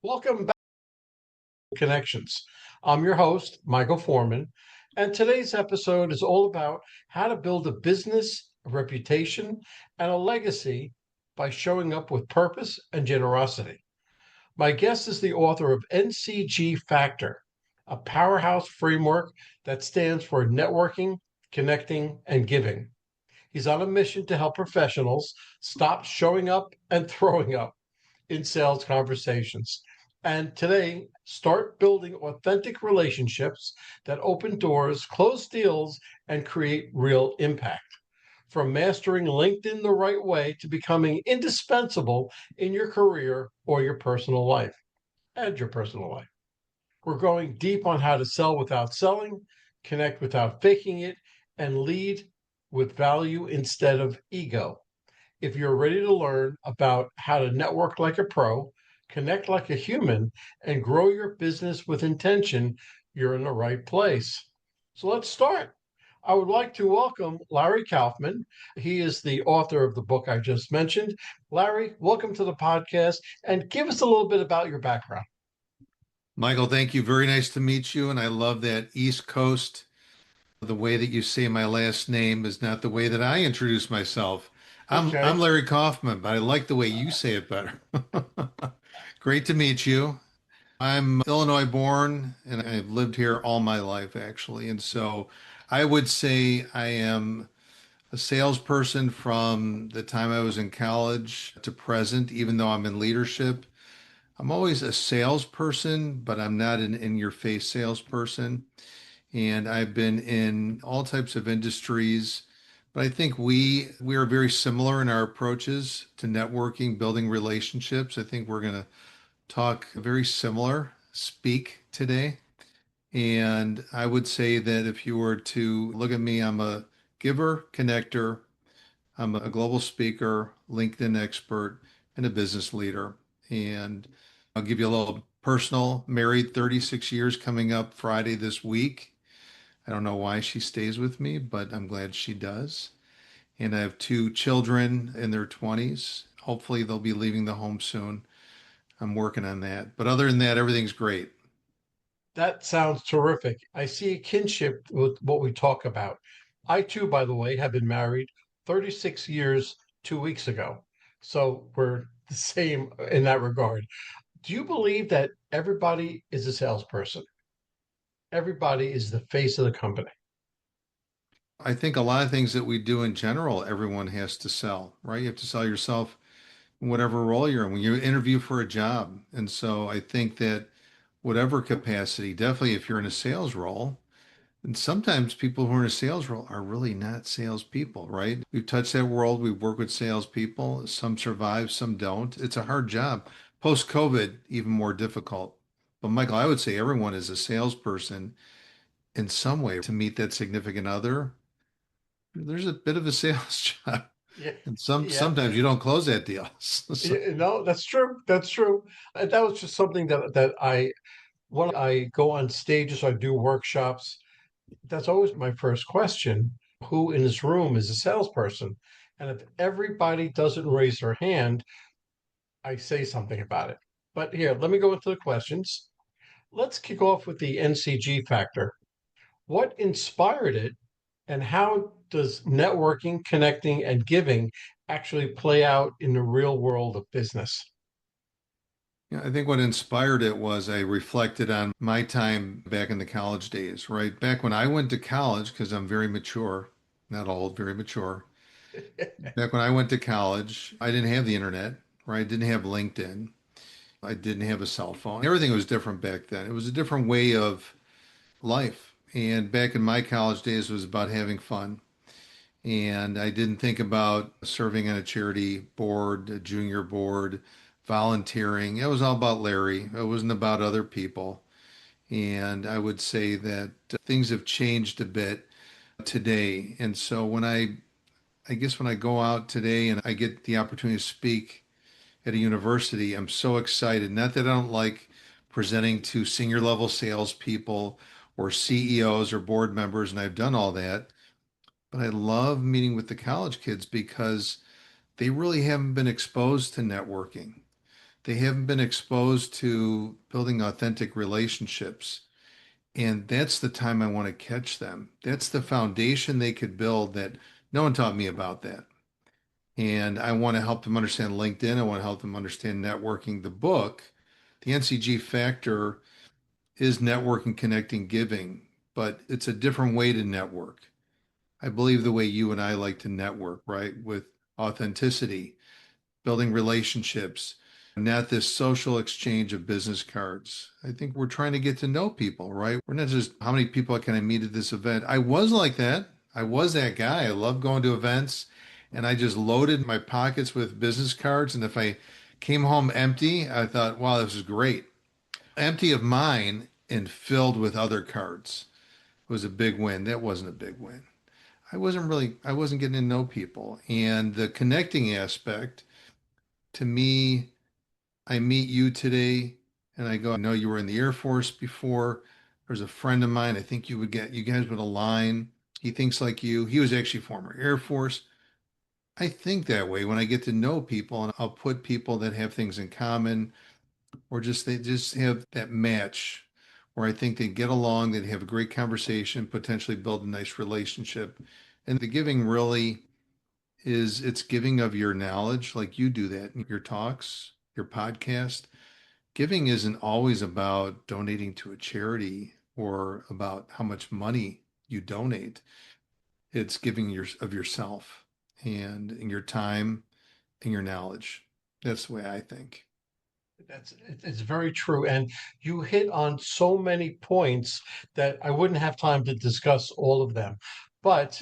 Welcome back to Connections. I'm your host, Michael Forman, and today's episode is all about how to build a business, a reputation, and a legacy by showing up with purpose and generosity. My guest is the author of NCG Factor, a powerhouse framework that stands for networking, connecting, and giving. He's on a mission to help professionals stop showing up and throwing up in sales conversations. And today, start building authentic relationships that open doors, close deals, and create real impact. From mastering LinkedIn the right way to becoming indispensable in your career or your personal life and your personal life. We're going deep on how to sell without selling, connect without faking it, and lead with value instead of ego. If you're ready to learn about how to network like a pro, connect like a human, and grow your business with intention, you're in the right place. So let's start. I would like to welcome Larry Kaufman. He is the author of the book I just mentioned. Larry, welcome to the podcast and give us a little bit about your background. Michael, thank you. Very nice to meet you. And I love that East Coast. The way that you say my last name is not the way that I introduce myself. I'm Okay. Larry Kaufman, but I like the way you say it better. Great to meet you. I'm Illinois born and I've lived here all my life actually. And so I would say I am a salesperson from the time I was in college to present, even though I'm in leadership. I'm always a salesperson, but I'm not an in-your-face salesperson. And I've been in all types of industries, but I think we are very similar in our approaches to networking, building relationships. I think we're going to talk very similar speak today. And I would say that if you were to look at me, I'm a giver, connector, I'm a global speaker, LinkedIn expert, and a business leader. And I'll give you a little personal, married 36 years coming up Friday this week. I don't know why she stays with me, but I'm glad she does. And I have two children in their 20s. Hopefully, they'll be leaving the home soon. I'm working on that. But other than that, everything's great. That sounds terrific. I see a kinship with what we talk about. I too, by the way, have been married 36 years 2 weeks ago. So we're the same in that regard. Do you believe that everybody is a salesperson? Everybody is the face of the company. I think a lot of things that we do in general, everyone has to sell, right? You have to sell yourself in whatever role you're in when you interview for a job. And so I think that whatever capacity, definitely if you're in a sales role, and sometimes people who are in a sales role are really not salespeople, right? We've touched that world. We've worked with salespeople. Some survive, some don't. It's a hard job. Post COVID, even more difficult. But Michael, I would say everyone is a salesperson in some way to meet that significant other. There's a bit of a sales job. Yeah, And yeah. sometimes you don't close that deal. So, No, that's true. That's true. And that was just something that I when I go on stages, I do workshops. That's always my first question. Who in this room is a salesperson? And if everybody doesn't raise their hand, I say something about it. But here, let me go into the questions. Let's kick off with the NCG factor. What inspired it, and how does networking, connecting, and giving actually play out in the real world of business? yeah, I think what inspired it was I reflected on my time back in the college days, right? Back when I went to college, because I'm very mature, not old, very mature. Back when I went to college, I didn't have the internet, right? I didn't have LinkedIn. I didn't have a cell phone. Everything was different back then. It was a different way of life. And back in my college days, it was about having fun. And I didn't think about serving on a charity board, a junior board, volunteering. It was all about Larry. It wasn't about other people. And I would say that things have changed a bit today. And so I guess when I go out today and I get the opportunity to speak at a university, I'm so excited. Not that I don't like presenting to senior level salespeople or CEOs or board members, and I've done all that, but I love meeting with the college kids because they really haven't been exposed to networking. They haven't been exposed to building authentic relationships. And that's the time I want to catch them. That's the foundation they could build that no one taught me about that. And I want to help them understand LinkedIn. I want to help them understand networking. The book, the NCG Factor, is networking, connecting, giving, but it's a different way to network. I believe the way you and I like to network, right? With authenticity, building relationships, not this social exchange of business cards. I think we're trying to get to know people, right? We're not just how many people can I meet at this event. I was like that. I was that guy. I love going to events and I just loaded my pockets with business cards. And if I came home empty, I thought, wow, this is great. Empty of mine and filled with other cards was a big win. That wasn't a big win. I wasn't getting to know people. And the connecting aspect, to me, I meet you today and I go, I know you were in the Air Force before. There's a friend of mine. I think you guys would align. He thinks like you. He was actually former Air Force. I think that way when I get to know people and I'll put people that have things in common or just they just have that match where I think they get along, they'd have a great conversation, potentially build a nice relationship. And the giving really is it's giving of your knowledge, like you do that in your talks, your podcast. Giving isn't always about donating to a charity or about how much money you donate. It's giving of yourself and your time and your knowledge. That's the way I think. It's very true. And you hit on so many points that I wouldn't have time to discuss all of them. But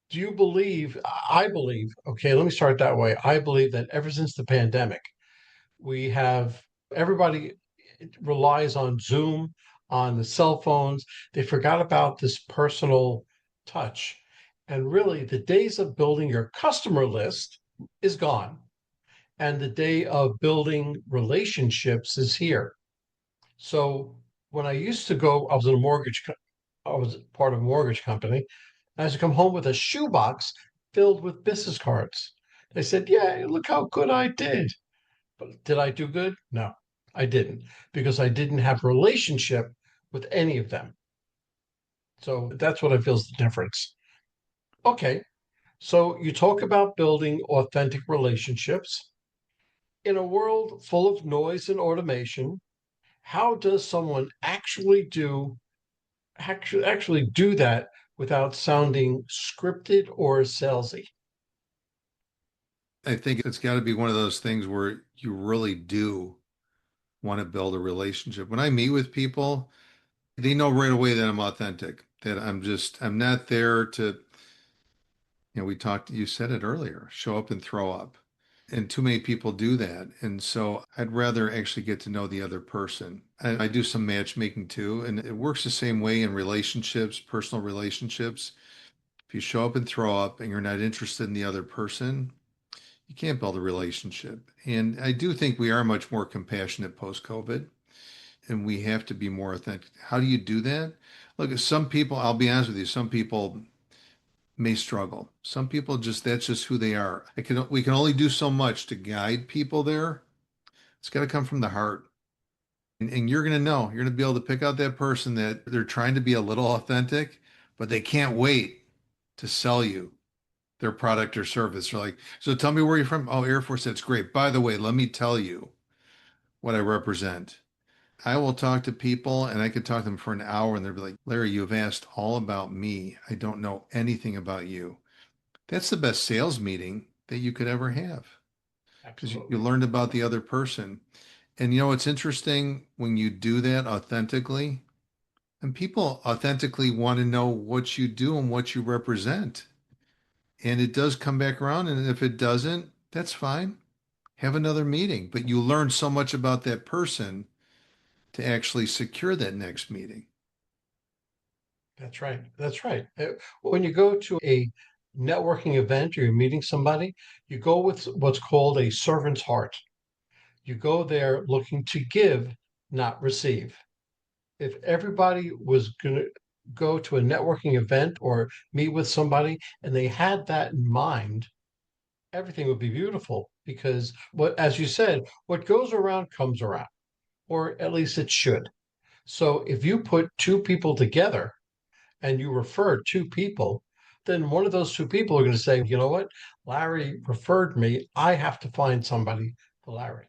do you believe, I believe, okay, let me start that way. I believe that ever since the pandemic, we have everybody relies on Zoom, on the cell phones. They forgot about this personal touch. And really, the days of building your customer list is gone. And the day of building relationships is here. So when I used to go, I was part of a mortgage company. I used to come home with a shoebox filled with business cards. They said, "Yeah, look how good I did." But did I do good? No, I didn't because I didn't have a relationship with any of them. So that's what I feel is the difference. Okay, so you talk about building authentic relationships. In a world full of noise and automation, how does someone actually do that without sounding scripted or salesy? I think it's got to be one of those things where you really do want to build a relationship. When I meet with people, they know right away that I'm authentic, that I'm not there to, you said it earlier, show up and throw up. And too many people do that. And so I'd rather actually get to know the other person. I do some matchmaking too, and it works the same way in relationships, personal relationships. If you show up and throw up and you're not interested in the other person, you can't build a relationship. And I do think we are much more compassionate post-COVID, and we have to be more authentic. How do you do that? Look, some people, I'll be honest with you, some people may struggle. Some people just, that's just who they are. We can only do so much to guide people there. It's got to come from the heart. And you're going to know, you're going to be able to pick out that person that they're trying to be a little authentic, but they can't wait to sell you their product or service. They're like, so tell me where you're from. Oh, Air Force, that's great. By the way, let me tell you what I represent. I will talk to people and I could talk to them for an hour and they'll be like, Larry, you've asked all about me. I don't know anything about you. That's the best sales meeting that you could ever have because you Absolutely. learned about the other person. And it's interesting when you do that authentically, and people authentically want to know what you do and what you represent. And it does come back around. And if it doesn't, that's fine. Have another meeting. But you learn so much about that person to actually secure that next meeting. That's right. That's right. When you go to a networking event or you're meeting somebody, you go with what's called a servant's heart. You go there looking to give, not receive. If everybody was going to go to a networking event or meet with somebody and they had that in mind, everything would be beautiful. because what, as you said, what goes around comes around, or at least it should. So if you put two people together and you refer two people, then one of those two people are going to say, you know what, Larry referred me. I have to find somebody for Larry.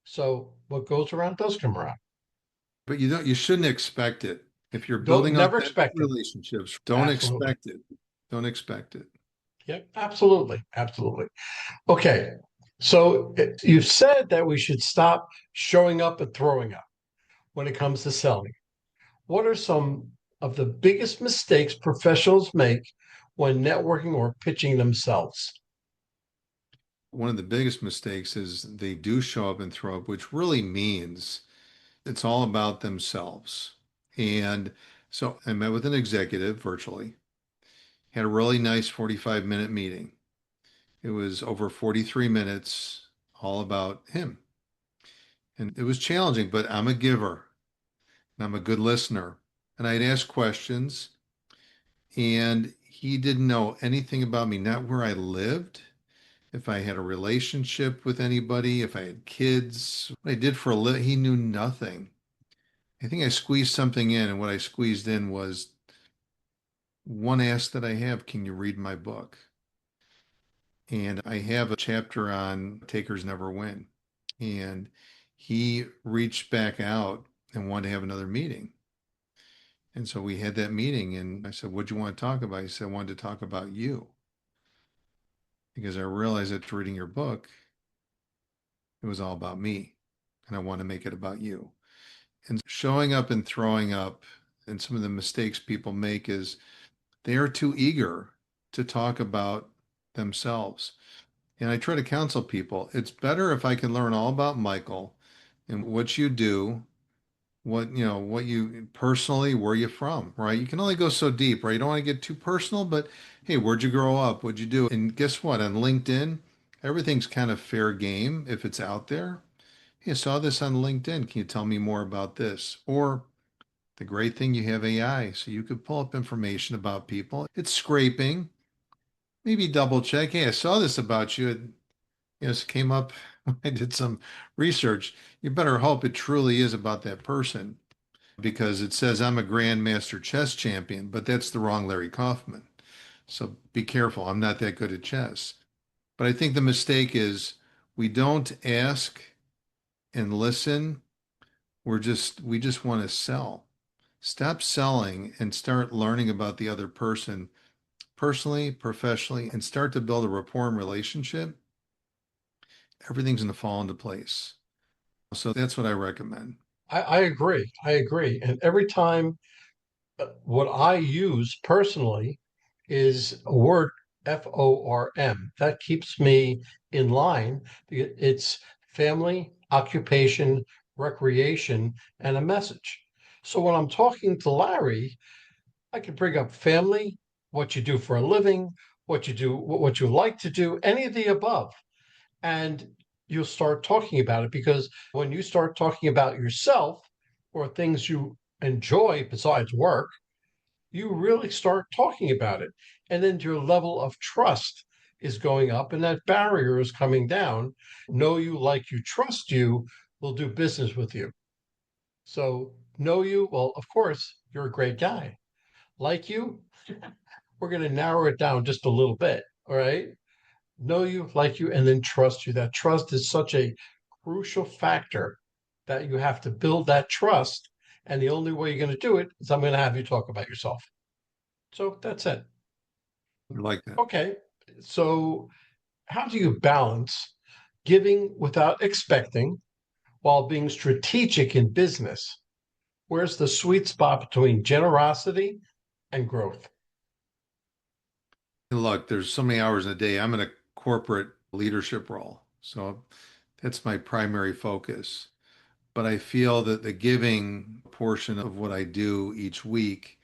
So what goes around does come around. But you shouldn't expect it. If you're Don't building never authentic expect it. relationships, don't Absolutely. expect it. Don't expect it. Yep. Absolutely. Absolutely. Okay. So you've said that we should stop showing up and throwing up when it comes to selling. What are some of the biggest mistakes professionals make when networking or pitching themselves? One of the biggest mistakes is they do show up and throw up, which really means it's all about themselves. And so I met with an executive virtually, had a really nice 45-minute meeting. It was over 43 minutes, all about him. And it was challenging, but I'm a giver and I'm a good listener. And I'd ask questions, and he didn't know anything about me, not where I lived, if I had a relationship with anybody, if I had kids, what I did for a living. He knew nothing. I think I squeezed something in, and what I squeezed in was one ask that I have, can you read my book? And I have a chapter on takers never win. And he reached back out and wanted to have another meeting. And so we had that meeting, and I said, what do you want to talk about? He said, I wanted to talk about you because I realized that reading your book, it was all about me. And I want to make it about you. And showing up and throwing up, and some of the mistakes people make is they are too eager to talk about themselves. And I try to counsel people. It's better if I can learn all about Michael and what you do, what you personally, where you from, right? You can only go so deep, right? You don't want to get too personal, but hey, where'd you grow up? What'd you do? And guess what? On LinkedIn, everything's kind of fair game if it's out there. Hey, I saw this on LinkedIn. Can you tell me more about this? Or the great thing, you have AI, so you could pull up information about people. It's scraping, maybe double check. Hey, I saw this about you. It came up when I did some research. You better hope it truly is about that person because it says I'm a grandmaster chess champion, but that's the wrong Larry Kaufman. So be careful. I'm not that good at chess. But I think the mistake is we don't ask and listen. We just want to sell. Stop selling and start learning about the other person personally, professionally, and start to build a rapport and relationship. Everything's going to fall into place. So that's what I recommend. I agree. I agree. And every time what I use personally is a word FORM. That keeps me in line. It's family, occupation, recreation, and a message. So when I'm talking to Larry, I can bring up family, what you do for a living, what you do, what you like to do, any of the above. And you'll start talking about it because when you start talking about yourself or things you enjoy besides work, you really start talking about it. And then your level of trust is going up and that barrier is coming down. Know you, like you, trust you, will do business with you. So, know you, well, of course, you're a great guy. Like you, we're going to narrow it down just a little bit. All right. Know you, like you, and then trust you. That trust is such a crucial factor that you have to build that trust. And the only way you're going to do it is I'm going to have you talk about yourself. So that's it. I like that. Okay. So, how do you balance giving without expecting while being strategic in business? Where's the sweet spot between generosity and growth? And look, there's so many hours in a day. I'm in a corporate leadership role. So that's my primary focus. But I feel that the giving portion of what I do each week,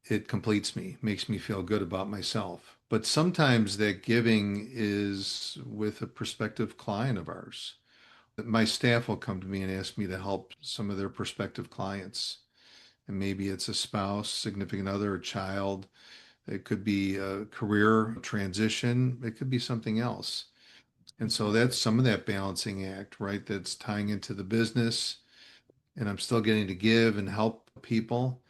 it completes me, makes me feel good about myself. But sometimes that giving is with a prospective client of ours. My staff will come to me and ask me to help some of their prospective clients. And maybe it's a spouse, significant other, a child. It could be a career transition. It could be something else. And so that's some of that balancing act, right? That's tying into the business, and I'm still getting to give and help people.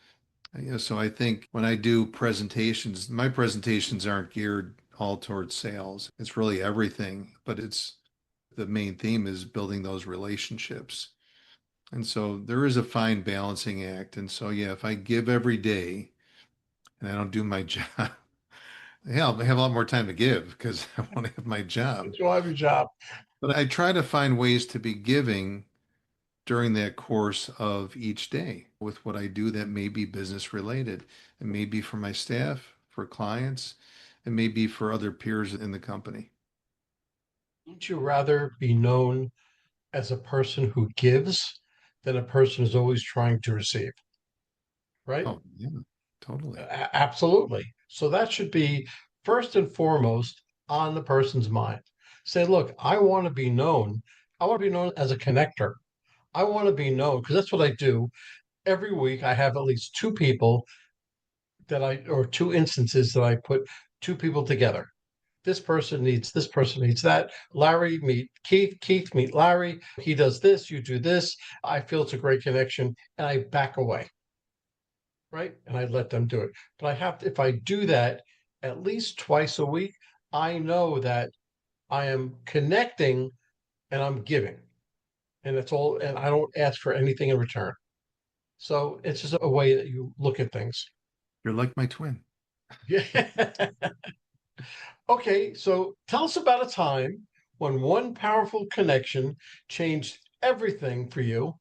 So I think when I do presentations, my presentations aren't geared all towards sales. It's really everything, but it's the main theme is building those relationships. And so there is a fine balancing act. And so, yeah, if I give every day and I don't do my job, yeah, I'll have a lot more time to give because I won't have my job. But you have your job. But I try to find ways to be giving during that course of each day with what I do that may be business related. It may be for my staff, for clients, it may be for other peers in the company. Wouldn't you rather be known as a person who gives than a person who's always trying to receive, right? Oh, yeah, totally. Absolutely. So that should be first and foremost on the person's mind. Say, look, I want to be known. I want to be known as a connector. I want to be known because that's what I do. Every week, I have at least two people or two instances that I put two people together. This person needs that. Larry meet Keith, Keith meet Larry. He does this, you do this. I feel it's a great connection and I back away, right? And I let them do it. But I have to, if I do that at least twice a week, I know that I am connecting and I'm giving. And that's all. And I don't ask for anything in return. So it's just a way that you look at things. You're like my twin. Yeah. Okay, so tell us about a time when one powerful connection changed everything for you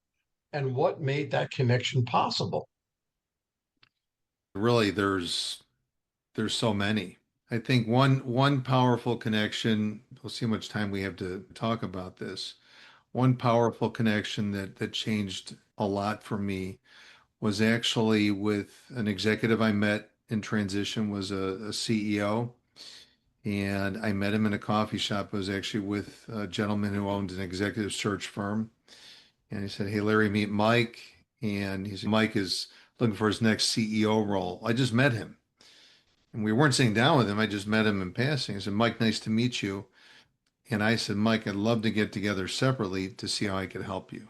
and what made that connection possible. Really, there's so many. I think one powerful connection, we'll see how much time we have to talk about this. One powerful connection that changed a lot for me was actually with an executive I met in transition, was a CEO, and I met him in a coffee shop. I was actually with a gentleman who owned an executive search firm, and he said, "Hey, Larry, meet Mike." And he said, "Mike is looking for his next CEO role." I just met him, and we weren't sitting down with him. I just met him in passing. I said, "Mike, nice to meet you." And I said, "Mike, I'd love to get together separately to see how I could help you.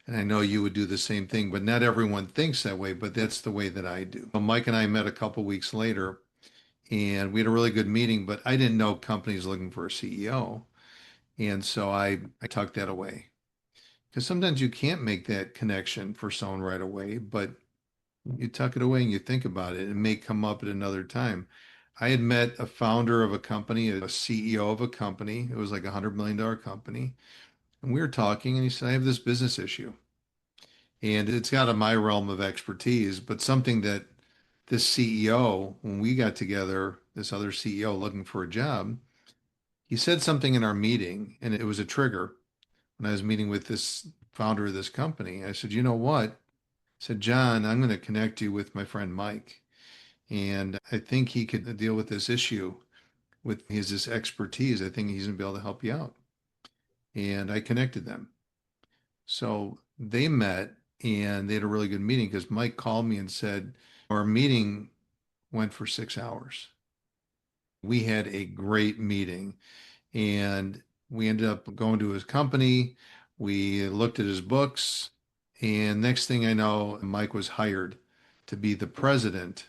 And I know you would do the same thing, but not everyone thinks that way, but that's the way that I do." Well, Mike and I met a couple weeks later, and we had a really good meeting, but I didn't know companies looking for a CEO. And so I tucked that away. Because sometimes you can't make that connection for someone right away, but you tuck it away and you think about it. It may come up at another time. I had met a founder of a company, a CEO of a company. It was like $100 million company. And we were talking, and he said, "I have this business issue. And it's out of my realm of expertise, but something that this CEO, when we got together, this other CEO looking for a job, he said something in our meeting, and it was a trigger when I was meeting with this founder of this company. I said, "You know what?" I said, "John, I'm going to connect you with my friend Mike. And I think he could deal with this issue with his this expertise. I think he's going to be able to help you out." And I connected them. So they met and they had a really good meeting because Mike called me and said, "Our meeting went for 6 hours. We had a great meeting and we ended up going to his company. We looked at his books. And next thing I know, Mike was hired to be the president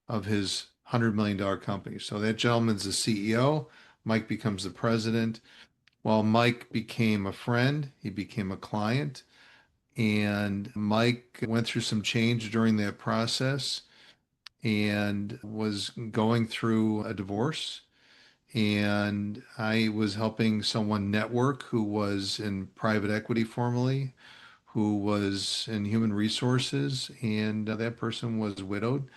of his $100 million company. So that gentleman's the CEO. Mike becomes the president. Well, Mike became a friend, he became a client. And Mike went through some change during that process and was going through a divorce. And I was helping someone network who was in private equity formerly, who was in human resources, and that person was widowed.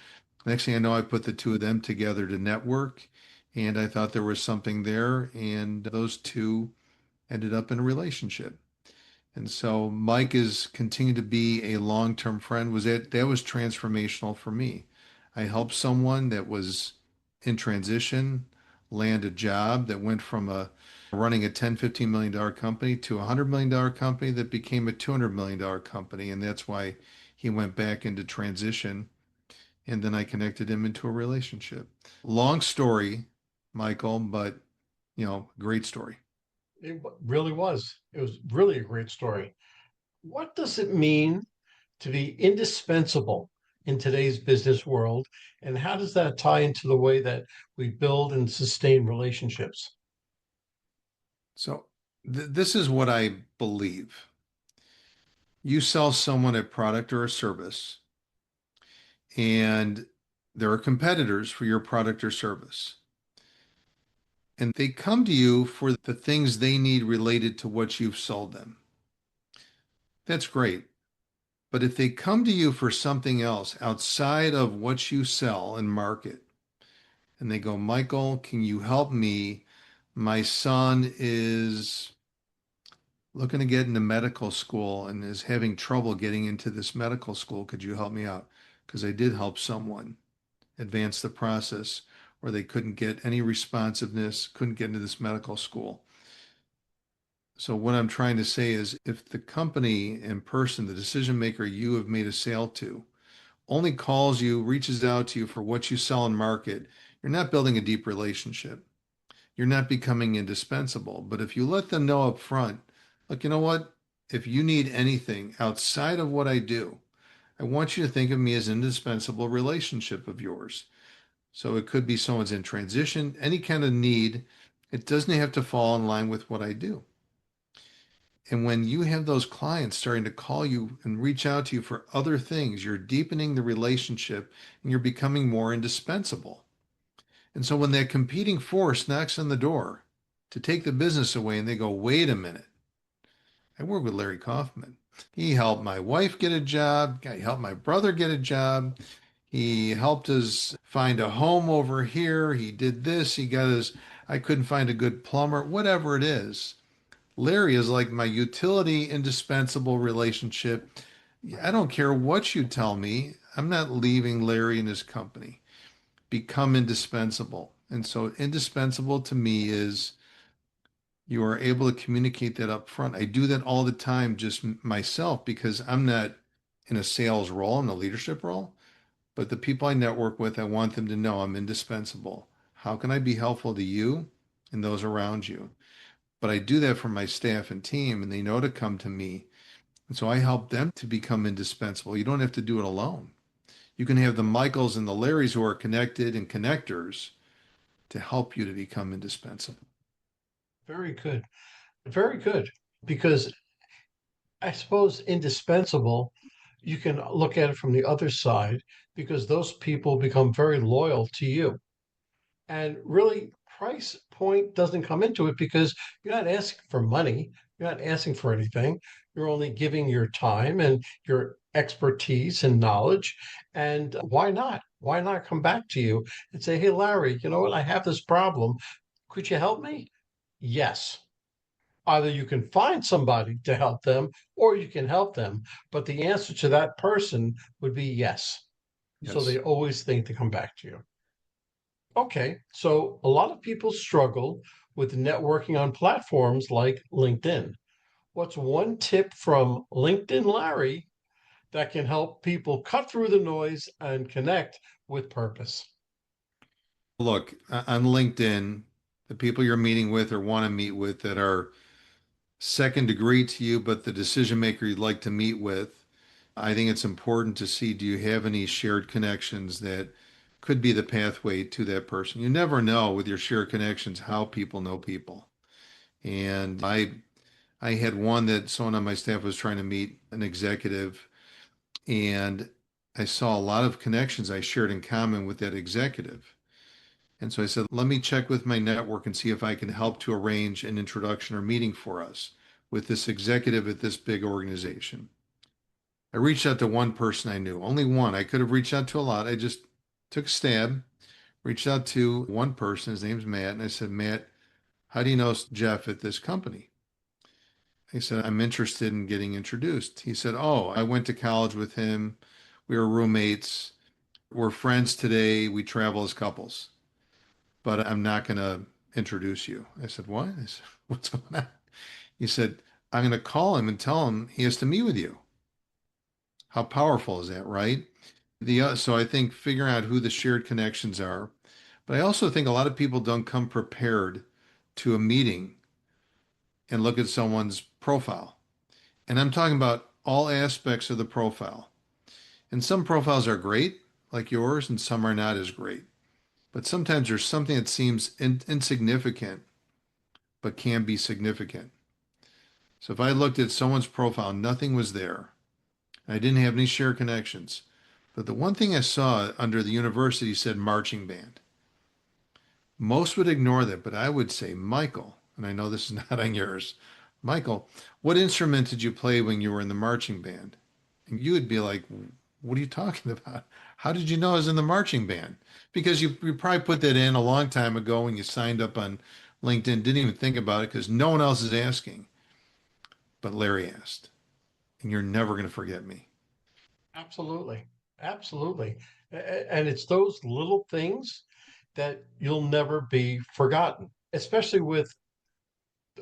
Next thing I know, I put the two of them together to network, and I thought there was something there, and those two ended up in a relationship. And so Mike has continued to be a long-term friend. That was transformational for me. I helped someone that was in transition land a job that went from a running a 10, $15 million company to a $100 million company that became a $200 million company. And that's why he went back into transition. And then I connected him into a relationship. Long story, Michael, but great story. Really was. It was really a great story. What does it mean to be indispensable in today's business world? And how does that tie into the way that we build and sustain relationships? So, this is what I believe. You sell someone a product or a service, and there are competitors for your product or service. And they come to you for the things they need related to what you've sold them. That's great. But if they come to you for something else outside of what you sell and market, and they go, Michael, can you help me? My son is looking to get into medical school and is having trouble getting into this medical school. Could you help me out? Because I did help someone advance the process, or they couldn't get any responsiveness, couldn't get into this medical school. So what I'm trying to say is if the company and person, the decision maker you have made a sale to, only calls you, reaches out to you for what you sell and market, you're not building a deep relationship. You're not becoming indispensable. But if you let them know up front, look, you know what? If you need anything outside of what I do, I want you to think of me as an indispensable relationship of yours. So it could be someone's in transition, any kind of need. It doesn't have to fall in line with what I do. And when you have those clients starting to call you and reach out to you for other things, you're deepening the relationship and you're becoming more indispensable. And so when that competing force knocks on the door to take the business away and they go, wait a minute, I work with Larry Kaufman. He helped my wife get a job. He helped my brother get a job. He helped us find a home over here. He did this. He got us, I couldn't find a good plumber, whatever it is. Larry is like my utility indispensable relationship. I don't care what you tell me. I'm not leaving Larry and his company. Become indispensable. And so indispensable to me is you are able to communicate that up front. I do that all the time, just myself, because I'm not in a sales role, in a leadership role. But the people I network with, I want them to know I'm indispensable. How can I be helpful to you and those around you? But I do that for my staff and team, and they know to come to me. And so I help them to become indispensable. You don't have to do it alone. You can have the Michaels and the Larrys who are connected and connectors to help you to become indispensable. Very good. Very good. Because I suppose indispensable, you can look at it from the other side because those people become very loyal to you. And really, price point doesn't come into it because you're not asking for money. You're not asking for anything. You're only giving your time and your expertise and knowledge. And why not? Why not come back to you and say, hey, Larry, you know what? I have this problem. Could you help me? Yes. Either you can find somebody to help them or you can help them. But the answer to that person would be yes. So they Yes. always think to come back to you. Okay, so a lot of people struggle with networking on platforms like LinkedIn. What's one tip from LinkedIn Larry that can help people cut through the noise and connect with purpose? Look, on LinkedIn, the people you're meeting with or want to meet with that are second degree to you, but the decision maker you'd like to meet with, I think it's important to see do you have any shared connections that could be the pathway to that person. You never know with your shared connections how people know people. And I had one that someone on my staff was trying to meet an executive, and I saw a lot of connections I shared in common with that executive. And so I said, let me check with my network and see if I can help to arrange an introduction or meeting for us with this executive at this big organization. I reached out to one person I knew, only one. I could have reached out to a lot. I just took a stab, reached out to one person. His name's Matt. And I said, Matt, how do you know Jeff at this company? He said, I'm interested in getting introduced. He said, oh, I went to college with him. We were roommates. We're friends today. We travel as couples, but I'm not going to introduce you. I said, what? I said, what's going on? He said, I'm going to call him and tell him he has to meet with you. How powerful is that, right? So I think figuring out who the shared connections are, but I also think a lot of people don't come prepared to a meeting and look at someone's profile. And I'm talking about all aspects of the profile. And some profiles are great, like yours, and some are not as great. But sometimes there's something that seems insignificant, but can be significant. So if I looked at someone's profile, nothing was there. I didn't have any shared connections. But the one thing I saw under the university said marching band. Most would ignore that, but I would say, Michael, and I know this is not on yours, Michael, what instrument did you play when you were in the marching band? And you would be like, what are you talking about? How did you know I was in the marching band? Because you probably put that in a long time ago when you signed up on LinkedIn, didn't even think about it because no one else is asking. But Larry asked, and you're never going to forget me. Absolutely. Absolutely. And it's those little things that you'll never be forgotten, especially with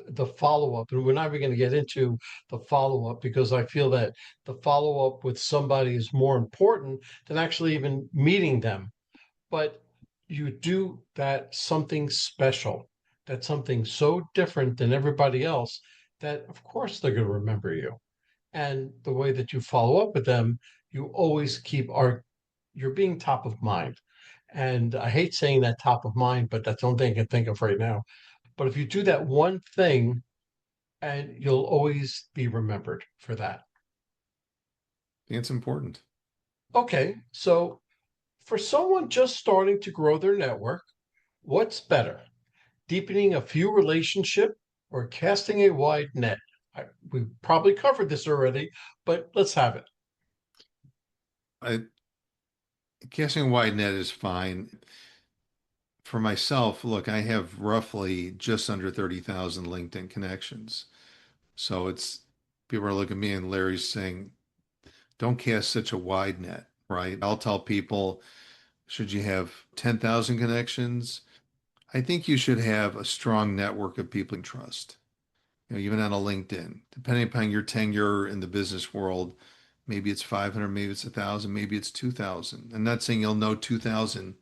the follow up. And we're not even going to get into the follow up because I feel that the follow up with somebody is more important than actually even meeting them. But you do that something special, that's something so different than everybody else that, of course, they're going to remember you. And the way that you follow up with them, you always you're being top of mind. And I hate saying that top of mind, but that's the only thing I can think of right now. But if you do that one thing, and you'll always be remembered for that. I think it's important. Okay, so for someone just starting to grow their network, what's better, deepening a few relationship or casting a wide net? We probably covered this already, but let's have it. I, casting a wide net is fine. For myself, look, I have roughly just under 30,000 LinkedIn connections. So it's people are looking at me and Larry's saying, don't cast such a wide net, right? I'll tell people, should you have 10,000 connections? I think you should have a strong network of people you trust. Even on a LinkedIn, depending upon your tenure in the business world, maybe it's 500, maybe it's 1,000, maybe it's 2,000. I'm not saying you'll know 2,000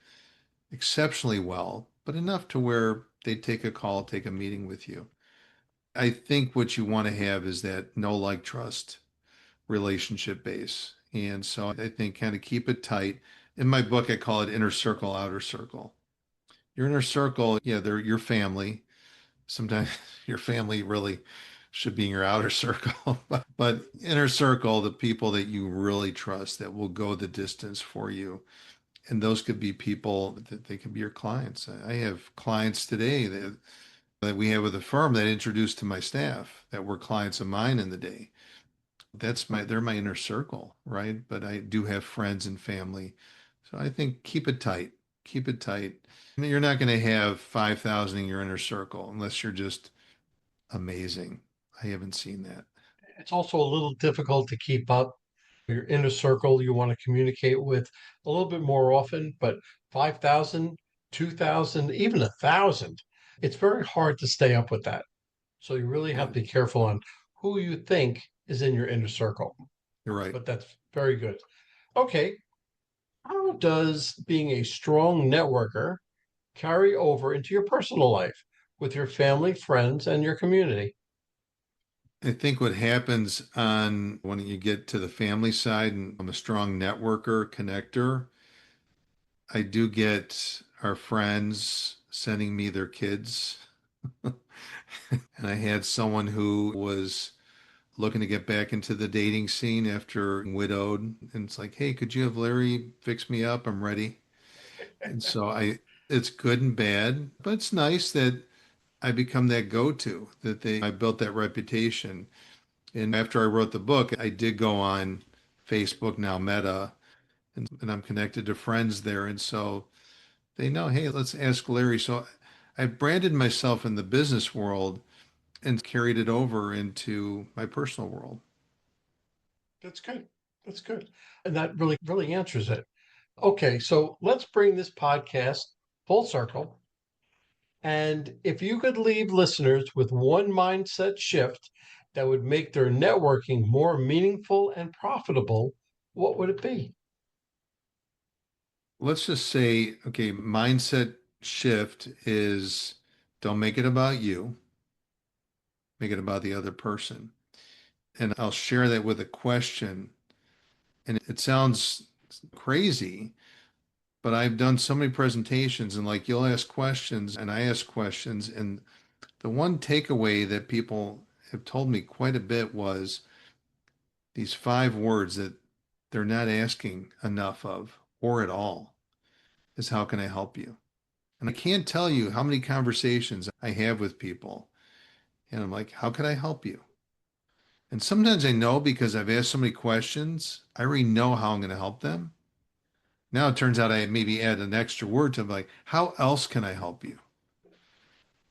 exceptionally well, but enough to where they take a call, take a meeting with you. I think what you want to have is that know, like, trust relationship base. And so I think kind of keep it tight. In my book, I call it inner circle, outer circle. Your inner circle, yeah, they're your family. Sometimes your family really should be in your outer circle, but inner circle, the people that you really trust that will go the distance for you. And those could be people that they could be your clients. I have clients today that we have with a firm that I introduced to my staff that were clients of mine in the day. They're my inner circle, right? But I do have friends and family. So I think keep it tight. Keep it tight. You're not going to have 5,000 in your inner circle unless you're just amazing. I haven't seen that. It's also a little difficult to keep up. Your inner circle you want to communicate with a little bit more often, but 5,000, 2,000, even 1,000, it's very hard to stay up with that. So you really have Yeah, to be careful on who you think is in your inner circle. you're right. But that's very good. Okay, how does being a strong networker carry over into your personal life with your family, friends, and your community? I think what happens on when you get to the family side, and I'm a strong networker, connector, I do get our friends sending me their kids. And I had someone who was looking to get back into the dating scene after widowed. And it's like, hey, could you have Larry fix me up? I'm ready. And so it's good and bad, but it's nice that I become that go-to, I built that reputation. And after I wrote the book, I did go on Facebook, now Meta, and I'm connected to friends there. And so they know, hey, let's ask Larry. So I've branded myself in the business world and carried it over into my personal world. That's good. That's good. And that really, really answers it. Okay, so let's bring this podcast full circle. And if you could leave listeners with one mindset shift that would make their networking more meaningful and profitable, what would it be? Let's just say, okay, mindset shift is don't make it about you, make it about the other person. And I'll share that with a question. And it sounds crazy, but I've done so many presentations and like you'll ask questions and I ask questions. And the one takeaway that people have told me quite a bit was these 5 words that they're not asking enough of or at all is how can I help you? And I can't tell you how many conversations I have with people. And I'm like, how can I help you? And sometimes I know because I've asked so many questions, I already know how I'm going to help them. Now it turns out I maybe add an extra word to like, how else can I help you?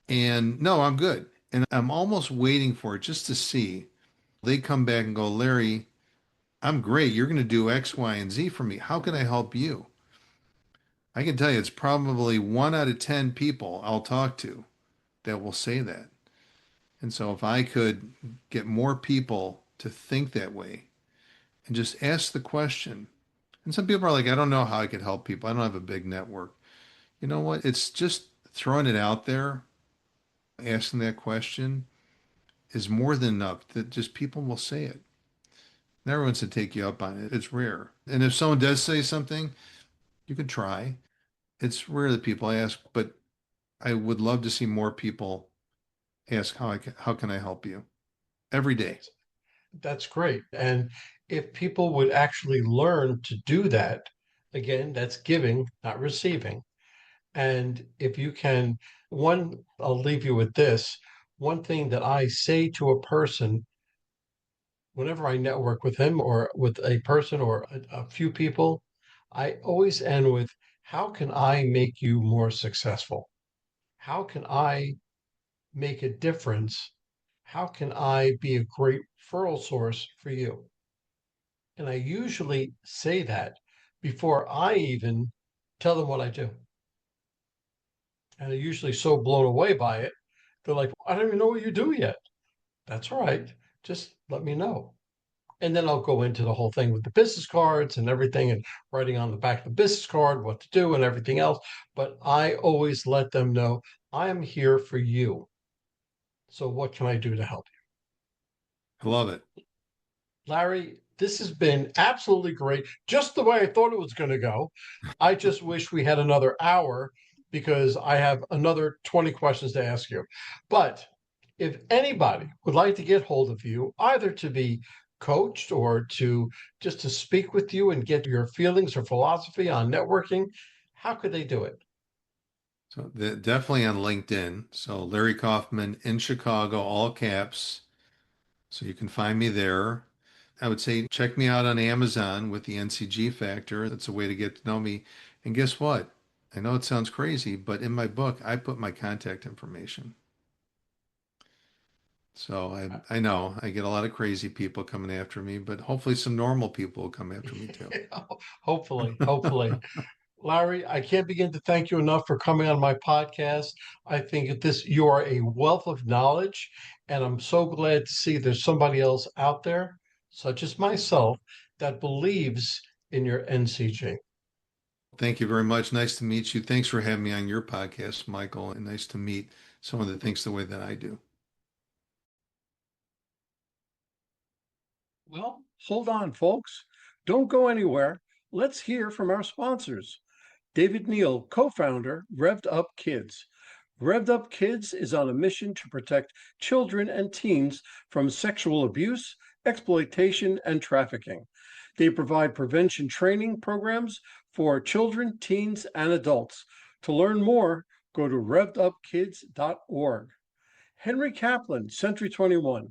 And no, I'm good. And I'm almost waiting for it just to see. They come back and go, Larry, I'm great. You're going to do X, Y, and Z for me. How can I help you? I can tell you it's probably 1 out of 10 people I'll talk to that will say that. And so if I could get more people to think that way and just ask the question, and some people are like, I don't know how I could help people. I don't have a big network. You know what? It's just throwing it out there, asking that question is more than enough that just people will say it. And everyone's to take you up on it. It's rare. And if someone does say something, you can try. It's rare that people ask, but I would love to see more people ask how can I help you every day. That's that's great. And if people would actually learn to do that, again, that's giving, not receiving. And if you can, I'll leave you with this. One thing that I say to a person whenever I network with him or with a person or a few people, I always end with, how can I make you more successful? How can I make a difference? How can I be a great referral source for you? And I usually say that before I even tell them what I do. And they're usually so blown away by it. They're like, I don't even know what you do yet. That's all right. Just let me know. And then I'll go into the whole thing with the business cards and everything and writing on the back of the business card what to do and everything else. But I always let them know I am here for you. So what can I do to help I love it. you? Larry, this has been absolutely great, just the way I thought it was going to go. I just wish we had another hour because I have another 20 questions to ask you. But if anybody would like to get hold of you, either to be coached or to just to speak with you and get your feelings or philosophy on networking, how could they do it? So definitely on LinkedIn. So Larry Kaufman in Chicago, all caps. So you can find me there. I would say check me out on Amazon with the NCG factor. That's a way to get to know me. And guess what? I know it sounds crazy, but in my book, I put my contact information. So I know I get a lot of crazy people coming after me, but hopefully some normal people will come after me too. Hopefully, hopefully. Larry, I can't begin to thank you enough for coming on my podcast. I think that this you are a wealth of knowledge, and I'm so glad to see there's somebody else out there, such as myself, that believes in your NCG. Thank you very much. Nice to meet you. Thanks for having me on your podcast, Michael, and nice to meet someone that thinks the way that I do. Well, hold on, folks. Don't go anywhere. Let's hear from our sponsors. David Neal, co founder, Revved Up Kids. Revved Up Kids is on a mission to protect children and teens from sexual abuse, exploitation, and trafficking. They provide prevention training programs for children, teens, and adults. To learn more, go to revvedupkids.org. Henry Kaplan, Century 21.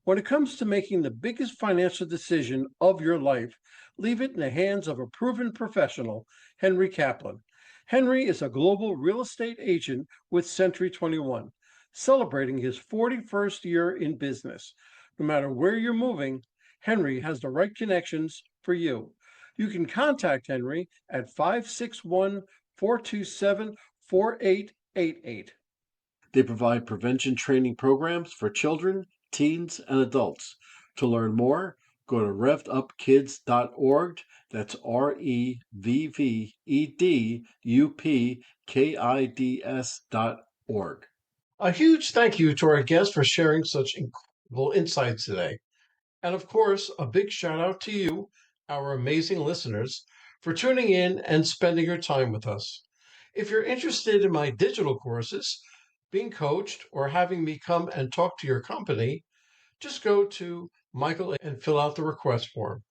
When it comes to making the biggest financial decision of your life, leave it in the hands of a proven professional, Henry Kaplan. Henry is a global real estate agent with Century 21, celebrating his 41st year in business. No matter where you're moving, Henry has the right connections for you. You can contact Henry at 561 427 4888. They provide prevention training programs for children, teens, and adults. To learn more, go to revvedupkids.org. That's REVVEDUPKIDS.org. A huge thank you to our guest for sharing such incredible insights today. And of course, a big shout out to you, our amazing listeners, for tuning in and spending your time with us. If you're interested in my digital courses, being coached, or having me come and talk to your company, just go to Michael and fill out the request form.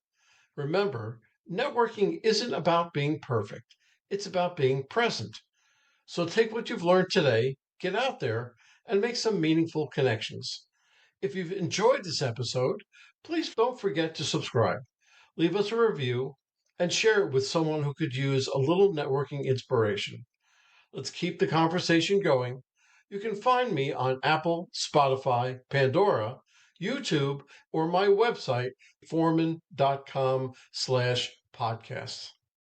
Remember, networking isn't about being perfect, it's about being present. So take what you've learned today, get out there, and make some meaningful connections. If you've enjoyed this episode, please don't forget to subscribe, leave us a review, and share it with someone who could use a little networking inspiration. Let's keep the conversation going. You can find me on Apple, Spotify, Pandora, YouTube, or my website, forman.com/podcasts.